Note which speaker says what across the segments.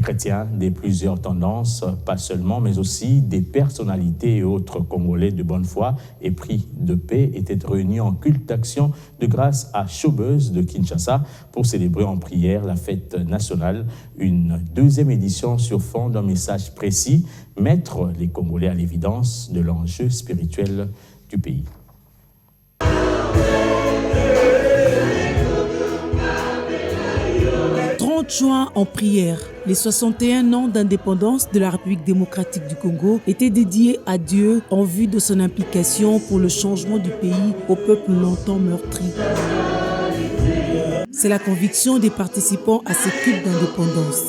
Speaker 1: Les chrétiens de plusieurs tendances, pas seulement, mais aussi des personnalités et autres Congolais de bonne foi et pris de paix étaient réunis en culte d'action de grâce à Chaubeuse de Kinshasa pour célébrer en prière la fête nationale, une deuxième édition sur fond d'un message précis, mettre les Congolais à l'évidence de l'enjeu spirituel du pays.
Speaker 2: Juin en prière. Les 61 ans d'indépendance de la République démocratique du Congo étaient dédiés à Dieu en vue de son implication pour le changement du pays au peuple longtemps meurtri. C'est la conviction des participants à ces cultes d'indépendance.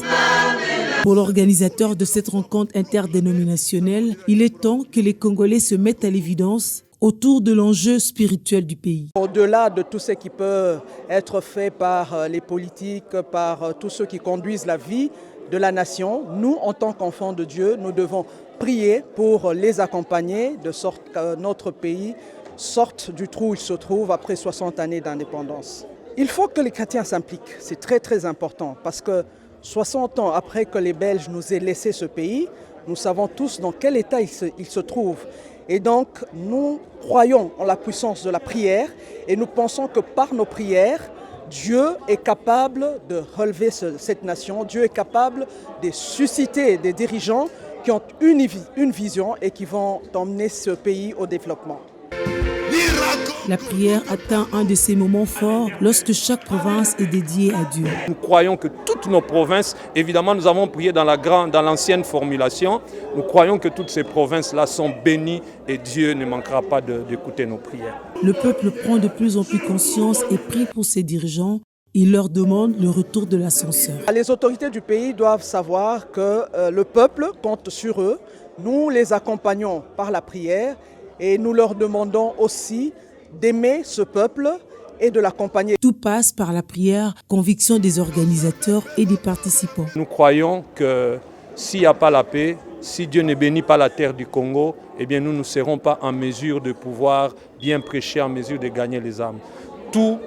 Speaker 2: Pour l'organisateur de cette rencontre interdénominationnelle, il est temps que les Congolais se mettent à l'évidence autour de l'enjeu spirituel du pays.
Speaker 3: Au-delà de tout ce qui peut être fait par les politiques, par tous ceux qui conduisent la vie de la nation, nous, en tant qu'enfants de Dieu, nous devons prier pour les accompagner de sorte que notre pays sorte du trou où il se trouve après 60 années d'indépendance. Il faut que les chrétiens s'impliquent, c'est très très important parce que 60 ans après que les Belges nous aient laissé ce pays, nous savons tous dans quel état il se trouve. Et donc, nous croyons en la puissance de la prière et nous pensons que par nos prières, Dieu est capable de relever cette nation. Dieu est capable de susciter des dirigeants qui ont une vision et qui vont emmener ce pays au développement.
Speaker 2: La prière atteint un de ces moments forts lorsque chaque province est dédiée à Dieu.
Speaker 4: Nous croyons que toutes nos provinces, évidemment nous avons prié dans l'ancienne formulation, nous croyons que toutes ces provinces-là sont bénies et Dieu ne manquera pas d'écouter nos prières.
Speaker 2: Le peuple prend de plus en plus conscience et prie pour ses dirigeants. Il leur demande le retour de l'ascenseur.
Speaker 3: Les autorités du pays doivent savoir que le peuple compte sur eux. Nous les accompagnons par la prière et nous leur demandons aussi d'aimer ce peuple et de l'accompagner.
Speaker 2: Tout passe par la prière, conviction des organisateurs et des participants.
Speaker 4: Nous croyons que s'il n'y a pas la paix, si Dieu ne bénit pas la terre du Congo, eh bien nous ne serons pas en mesure de pouvoir bien prêcher, en mesure de gagner les âmes. Tout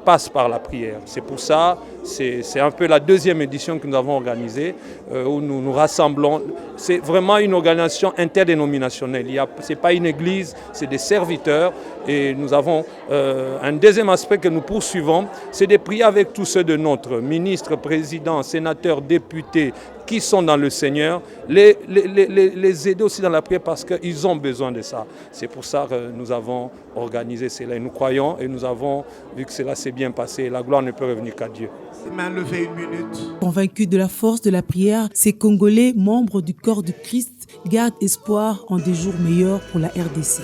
Speaker 4: passe par la prière. C'est pour ça, c'est un peu la deuxième édition que nous avons organisée, où nous nous rassemblons. C'est vraiment une organisation interdénominationnelle. Ce n'est pas une église, c'est des serviteurs. Et nous avons un deuxième aspect que nous poursuivons, c'est de prier avec tous ceux de notre ministre, président, sénateur, députés, qui sont dans le Seigneur, les aider aussi dans la prière parce qu'ils ont besoin de ça. C'est pour ça que nous avons organisé cela. Et nous croyons et nous avons vu que cela s'est bien passé. La gloire ne peut revenir qu'à Dieu.
Speaker 5: Main levée, 1 minute.
Speaker 2: Convaincus de la force de la prière, ces Congolais, membres du corps de Christ, gardent espoir en des jours meilleurs pour la RDC.